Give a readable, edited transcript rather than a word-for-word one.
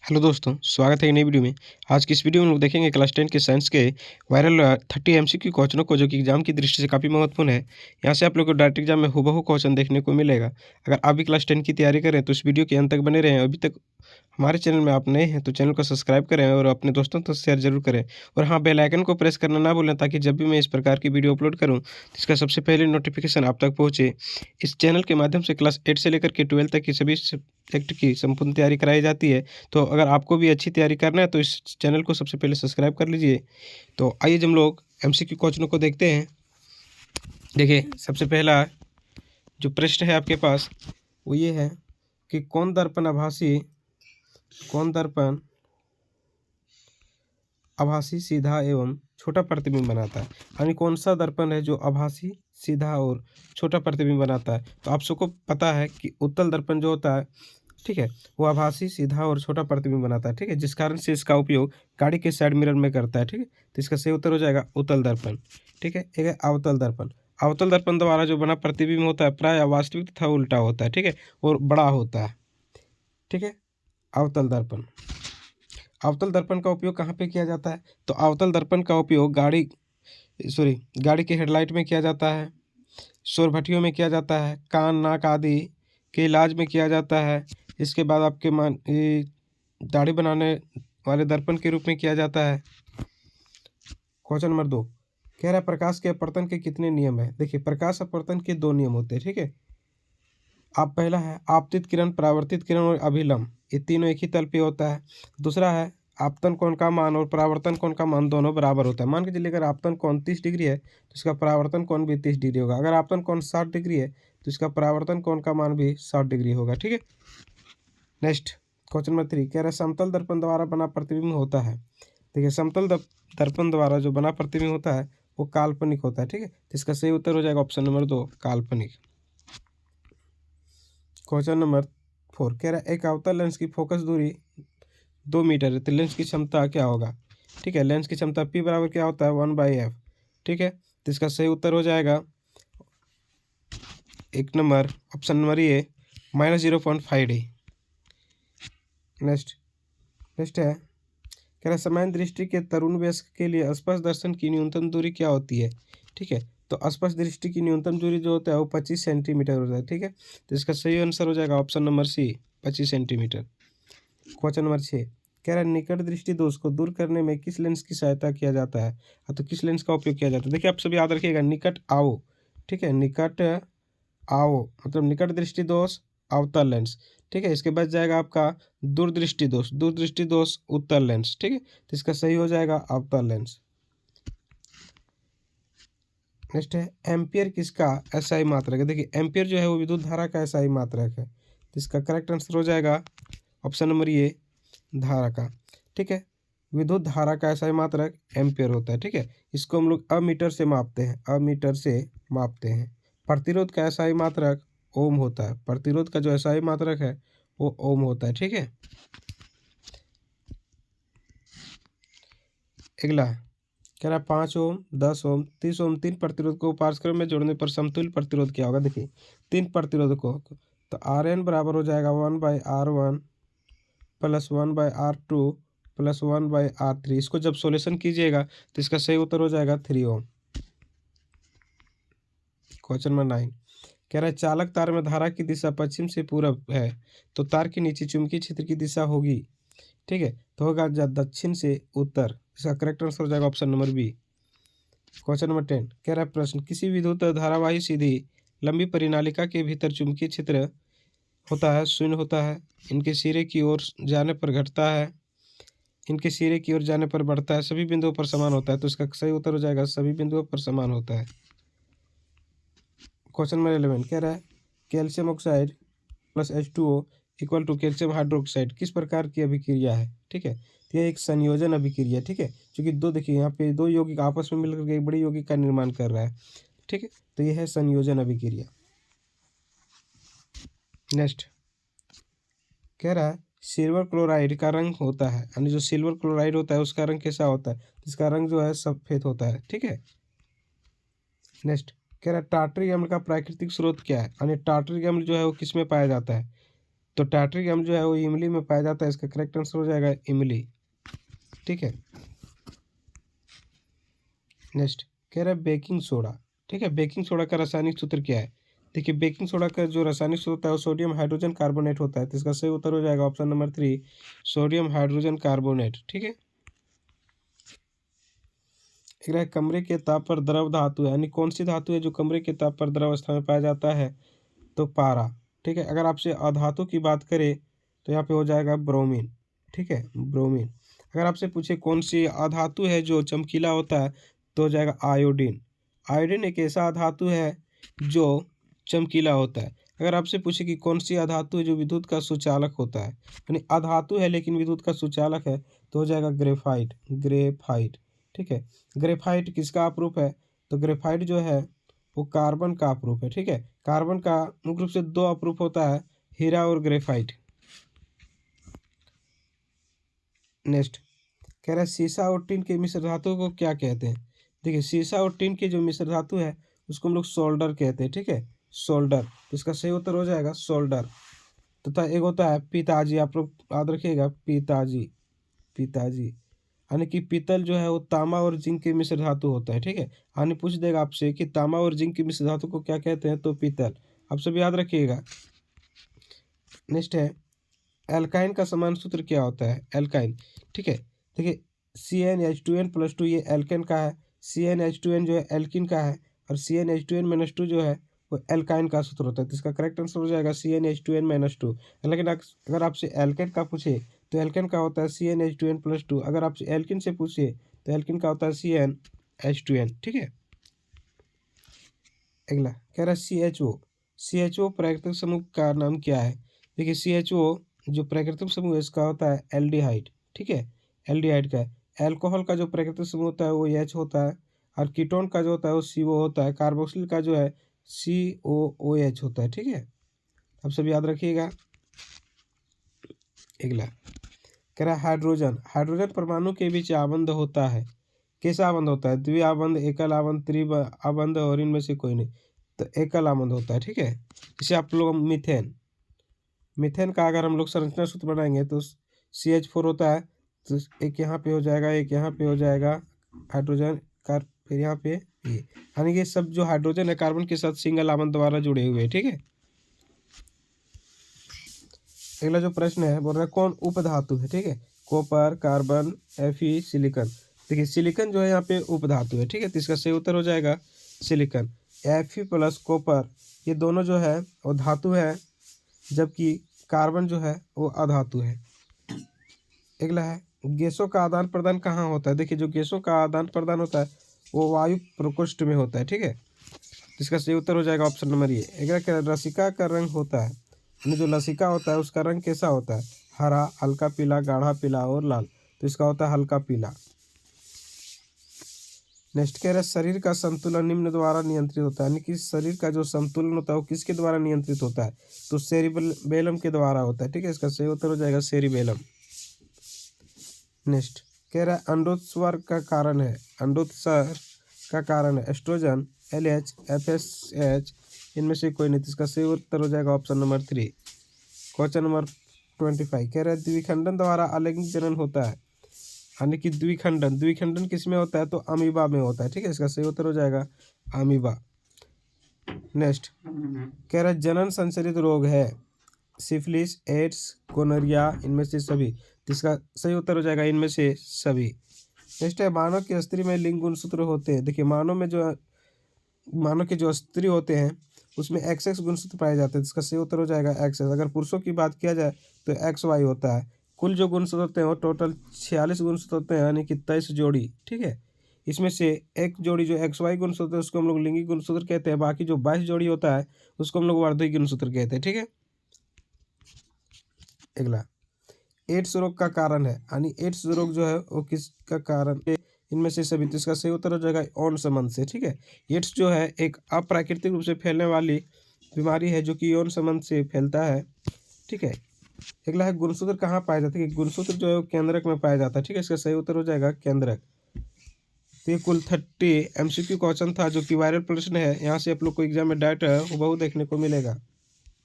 Hello दोस्तों, स्वागत है एक नई वीडियो में। आज की इस वीडियो में हम लोग देखेंगे क्लास 10 के साइंस के वायरल 30 एमसीक्यू क्वेश्चनों को, जो कि एग्जाम की दृष्टि से काफ़ी महत्वपूर्ण है। यहाँ से आप लोग को डायरेक्ट एग्जाम में हूबहू क्वेश्चन देखने को मिलेगा। अगर आप भी क्लास 10 की तैयारी करें तो इस वीडियो के अंत तक बने रहें। अभी तक हमारे चैनल में आप नए हैं तो चैनल को सब्सक्राइब करें और अपने दोस्तों तक शेयर जरूर करें। और हाँ, बेल आइकन को प्रेस करना ना भूलें, ताकि जब भी मैं इस प्रकार की वीडियो अपलोड करूँ तो इसका सबसे पहले नोटिफिकेशन आप तक पहुँचे। इस चैनल के माध्यम से क्लास 8 से लेकर के 12 तक की सभी सब्जेक्ट की संपूर्ण तैयारी कराई जाती है। तो अगर आपको भी अच्छी तैयारी करना है तो इस चैनल को सबसे पहले सब्सक्राइब कर लीजिए। तो आइए हम लोग एमसीक्यू क्वेश्चनों को देखते हैं। देखिए, सबसे पहला जो प्रश्न है आपके पास वो ये है कि कौन दर्पण आभासी सीधा एवं छोटा प्रतिबिंब बनाता है। यानी कौन सा दर्पण है जो आभासी सीधा और छोटा प्रतिबिंब बनाता है। तो आप सबको पता है कि उत्तल दर्पण जो होता है, ठीक है, वो आभासी सीधा और छोटा प्रतिबिंब बनाता है, ठीक है, जिस कारण से इसका उपयोग गाड़ी के साइड मिरर में करता है, ठीक है। तो इसका सही उत्तर हो जाएगा उत्तल दर्पण, ठीक है। एक है अवतल दर्पण। अवतल दर्पण द्वारा जो बना प्रतिबिंब होता है प्राय वास्तविक तथा उल्टा होता है, ठीक है, और बड़ा होता है, ठीक है। अवतल दर्पण, अवतल दर्पण का उपयोग कहाँ पे किया जाता है? तो अवतल दर्पण का उपयोग गाड़ी के हेडलाइट में किया जाता है, शोर भट्टियों में किया जाता है, कान नाक आदि के इलाज में किया जाता है। इसके बाद आपके दाढ़ी बनाने वाले दर्पण के रूप में किया जाता है। क्वेश्चन नंबर 2 कह रहा है प्रकाश के अपवर्तन के कितने नियम है। देखिए, प्रकाश अपवर्तन के 2 नियम होते हैं, ठीक है। आप पहला है आपतित किरण, परावर्तित किरण और अभिलंब, ये तीनों एक ही तल पे होता है। दूसरा है आपतन कोण का मान और परावर्तन कोण का मान दोनों बराबर होता है। मान के चलिए अगर आपतन कोण 30 डिग्री है तो इसका परावर्तन कोण भी 30 डिग्री होगा। अगर आपतन कोण 60 डिग्री है तो इसका परावर्तन कोण का मान भी 60 डिग्री होगा, ठीक है। नेक्स्ट क्वेश्चन नंबर 3 कह रहा है समतल दर्पण द्वारा बना प्रतिबिंब होता है। देखिए, दर्पण द्वारा जो बना प्रतिबिंब होता है वो काल्पनिक होता है, ठीक है। तो इसका सही उत्तर हो जाएगा ऑप्शन नंबर 2, काल्पनिक। क्वेश्चन नंबर 4 कह रहा है एक अवतल लेंस की फोकस दूरी 2 मीटर है, तो लेंस की क्षमता क्या होगा, ठीक है। लेंस की क्षमता P बराबर क्या होता है 1/f, ठीक है। तो इसका सही उत्तर हो जाएगा एक number option number A -0.5d। Next है कह रहा है समान दृष्टि के तरुण वयस्क के लिए स्पर्श दर्शन की न्यूनतम दूरी क्या होती है, ठीक है। तो स्पर्श दृष्टि की न्यूनतम दूरी जो होता है वो 25 सेंटीमीटर होता है, ठीक है। तो इसका सही आंसर हो जाएगा option number C, 25 centimetre. Question number 6 कह रहा है निकट दृष्टि दोष को दूर करने में किस लेंस की सहायता किया जाता है। हाँ, तो किस लेंस का उपयोग किया जाता है। देखिए, आप सब याद रखिएगा, निकट आओ, ठीक है, निकट आओ मतलब निकट दृष्टि दोष अवतल लेंस, ठीक है। इसके बाद जाएगा आपका दूरदृष्टि दोष उत्तल लेंस, ठीक है। तो इसका सही हो जाएगा अवतल लेंस। नेक्स्ट है एम्पियर किसका एसआई मात्रक है। देखिए, एम्पियर जो है वो विद्युत धारा का एसआई मात्रक है। तो इसका करेक्ट आंसर हो जाएगा ऑप्शन नंबर ए, धारा का, ठीक है। विद्युत धारा का एसआई मात्रक एम्पियर होता है, ठीक है। इसको हम लोग अमीटर से मापते हैं। प्रतिरोध का एसआई मात्रक ओम होता है। प्रतिरोध का जो एसआई मात्रक है वो ओम होता है, ठीक है। अगला कह रहा है 5 ओम, 10 ओम, 30 ओम तीन प्रतिरोध को पारस्परिक में जोड़ने पर समतुल्य प्रतिरोध क्या होगा। देखिए, तीन प्रतिरोध को तो Rn बराबर हो जाएगा 1/R1 plus 1/R2 plus 1/R3। इसको जब सोल्यूशन कीजिएगा तो इसका सही उत्तर हो जाएगा 3 ओम। क्वेश्चन नंबर 9 कह रहा है चालक तार में धारा की दिशा पश्चिम से पूरब है, तो तार के नीचे चुंबकीय क्षेत्र की दिशा होगी, ठीक है, तो होगा दक्षिण से उत्तर। इसका करेक्ट आंसर हो जाएगा option number B. Question number 10 कह रहा है प्रश्न किसी विद्युत धारावाही सीधी लंबी परिनालिका के भीतर चुंबकीय क्षेत्र होता है, शून्य होता है। इनके सिरे की ओर जाने पर घटता है, इनके सिरे की ओर जाने पर बढ़ता है, सभी बिंदुओं पर समान होता है। तो इसका सही उत्तर हो जाएगा सभी बिंदुओं पर समान होता है। क्वेश्चन नंबर 11 कह रहा है calcium oxide plus H2O equal to calcium hydroxide किस प्रकार की अभिक्रिया है, ठीक है। तो यह एक संयोजन अभिक्रिया, ठीक है, क्योंकि देखिए यहाँ पे दो यौगिक आपस में मिलकर के एक बड़ी यौगिक का निर्माण कर रहा है, ठीक है। तो यह है संयोजन अभिक्रिया। नेक्स्ट कह रहा है सिल्वर क्लोराइड का रंग होता है, यानी जो सिल्वर क्लोराइड होता है उसका रंग कैसा होता है। इसका रंग जो है सफेद होता है, ठीक है। नेक्स्ट कह रहा है टार्टरिक अम्ल का प्राकृतिक स्रोत क्या है, यानी टार्टरिक अम्ल जो है वो किस में पाया जाता है। तो टार्टरिक अम्ल जो है वो इमली में पाया जाता है, इसका करेक्ट आंसर हो जाएगा इमली। ठीक है, नेक्स्ट कह रहा है बेकिंग सोडा। ठीक है, बेकिंग सोडा का रासायनिक सूत्र क्या है? देखिए, बेकिंग सोडा का जो रासायनिक सूत्र होता है वो सोडियम हाइड्रोजन कार्बोनेट होता है, तो इसका सही उत्तर हो जाएगा option number 3, sodium hydrogen carbonate. ठीक है, एक है कमरे के ताप पर द्रव धातु है, यानी कौन सी धातु है जो कमरे के ताप पर द्रव अवस्था में पाया जाता है? तो पारा। ठीक है, अगर आपसे अधातु की बात करें तो यहाँ पे हो जाएगा ब्रोमीन। ठीक है, ब्रोमीन। अगर आपसे पूछे कौन सी अधातु है जो चमकीला होता है, तो हो जाएगा आयोडीन। आयोडीन एक ऐसा अधातु है जो चमकीला होता है। अगर आपसे पूछे कि कौन सी अधातु है जो विद्युत का सुचालक होता है, यानी अधातु है लेकिन विद्युत का सुचालक है, तो हो जाएगा ग्रेफाइट। ग्रेफाइट। ठीक है, ग्रेफाइट किसका अपरूप है? तो ग्रेफाइट जो है वो कार्बन का अपरूप है। ठीक है, कार्बन का मुख्य रूप से दो अपरूप होता है, हीरा और ग्रेफाइट। नेक्स्ट कह रहा है सीसा और टिन के मिश्र धातु को क्या कहते हैं? देखिए, सीसा और टिन के जो मिश्र धातु है उसको हम लोग सोल्डर कहते हैं। ठीक है, सोल्डर। तो इसका सही उत्तर हो जाएगा सोल्डर। तथा एक होता है पिताजी, आप लोग याद रखिएगा, पिताजी। पिताजी यानी कि पीतल जो है वो तांबा और जिंक के मिश्र धातु होता है। ठीक है, यानी पूछ देगा आपसे कि तांबा और जिंक के मिश्र धातु को क्या कहते हैं, तो पीतल। आप सब याद रखिएगा। नेक्स्ट है एल्काइन का समान सूत्र क्या होता है? एल्काइन। ठीक है, देखिए CnH2n+2 ये एल्केन का है, CnH2n जो है एल्किन का है, और CnH2n-2 जो है वो एल्काइन का सूत्र होता है, तो इसका करेक्ट आंसर हो जाएगा CnH2n-2। लेकिन अगर आपसे एल्केन का पूछे तो एल्केन का होता है CnH2n+2, अगर आपसे एल्किन से पूछे तो एल्किन का होता है CnH2n। ठीक है, अगला कह रहा है CHO प्राकृतिक समूह का नाम क्या है? देखिए, CHO जो प्राकृतिक समूह है इसका होता है एल्डिहाइड। ठीक है, एल्डिहाइड का है। एल्कोहल का जो प्राकृतिक समूह होता है वो H होता है, और कीटोन का जो होता है वो CO होता है, कार्बोक्सिल का जो है COOH होता है। ठीक है, आप सब याद रखिएगा। अगला कह रहा है हाइड्रोजन। हाइड्रोजन परमाणु के बीच आबंध होता है, कैसा आबंध होता है? द्विआबंध, एकल आबंध, त्रिआबंध, और इनमें से कोई नहीं, तो एकल आबंध होता है। ठीक है, इसे आप लोग मीथेन। मीथेन का अगर हम लोग संरचना सूत्र बनाएंगे तो CH4 होता है, तो एक यहाँ पे हो जाएगा, एक यहाँ पे हो जाएगा हाइड्रोजन का, फिर यहाँ पे ये, यानी ये सब जो हाइड्रोजन है कार्बन के साथ सिंगल आबंध द्वारा जुड़े हुए हैं। ठीक है, अगला जो प्रश्न है बोल रहा है कौन उपधातु है? ठीक है, कॉपर, कार्बन, Fe, सिलिकॉन। देखिए, सिलिकॉन जो है यहाँ पे उपधातु है। ठीक है, तो इसका सही उत्तर हो जाएगा सिलिकॉन। Fe प्लस कॉपर ये दोनों जो है वो धातु है, जबकि कार्बन जो है वो अधातु है। अगला है गैसों का आदान प्रदान कहाँ होता है? देखिए, जो गैसों का आदान प्रदान होता है वो वायु प्रकोष्ठ में होता है। ठीक है, इसका सही उत्तर हो जाएगा ऑप्शन नंबर ए। अगला क्या रसिका का रंग होता है, यानी जो लसिका होता है उसका रंग कैसा होता है? हरा, हल्का पीला, गाढ़ा पीला और लाल, तो इसका होता है हल्का पीला। नेक्स्ट कह रहा है शरीर का संतुलन निम्न द्वारा नियंत्रित होता है, यानी कि शरीर का जो संतुलन होता है वो किसके द्वारा नियंत्रित होता है? तो सेरिबेलम के द्वारा होता है। ठीक है, इसका सही उत्तर हो जाएगा सेरिबेलम। नेक्स्ट कह रहा है अंडोत्सर्ग का कारण है, अंडोत्सर्ग का कारण है एस्ट्रोजन, LH, FSH, इनमें से कोई नहीं, तो इसका सही उत्तर हो जाएगा ऑप्शन नंबर 3। क्वेश्चन नंबर 25 कह रहा है द्विखंडन द्वारा अलैंगिक जनन होता है, यानी कि द्विखंडन किस में होता है? तो अमीबा में होता है। ठीक है, इसका सही उत्तर हो जाएगा अमीबा। नेक्स्ट कह रहा है जनन संचरित रोग है, सिफिलिस, एड्स, गोनोरिया, इनमें से सभी, तो इसका सही उत्तर हो जाएगा इनमें से सभी। नेक्स्ट है मानव के स्त्री में लिंग गुणसूत्र होते हैं। देखिए, मानव के जो स्त्री होते हैं उसमें XX गुणसूत्र पाए जाते हैं, इसका सही उत्तर हो जाएगा XX। अगर पुरुषों की बात किया जाए तो XY होता है। कुल जो गुणसूत्र होते हैं वो टोटल 46 गुणसूत्र होते हैं, यानी कि 23 जोड़ी। ठीक है, इसमें से एक जोड़ी जो XY गुणसूत्र है उसको हम लोग लिंगी गुणसूत्र कहते हैं, बाकी जो 22 जोड़ी होता है उसको हम लोग वर्धक गुणसूत्र कहते हैं। ठीक है, अगला एड्स रोग का कारण है, यानी एड्स रोग जो है वो किसका कारण है? इनमें से सभी, तो इसका सही उत्तर हो जाएगा यौन संबंध से। ठीक है, एड्स जो है एक अप्राकृतिक रूप से फैलने वाली बीमारी है जो कि यौन संबंध से फैलता है। ठीक है, अगला है गुणसूत्र कहाँ पाया जाता है? गुणसूत्र जो है वो केंद्रक में पाया जाता है। ठीक है, इसका सही उत्तर हो जाएगा केंद्रक। तो ये कुल 30 MCQ क्वेश्चन था जो कि वायरल प्रश्न है, यहाँ से आप लोग को एग्जाम में डायरेक्ट हूबहू देखने को मिलेगा।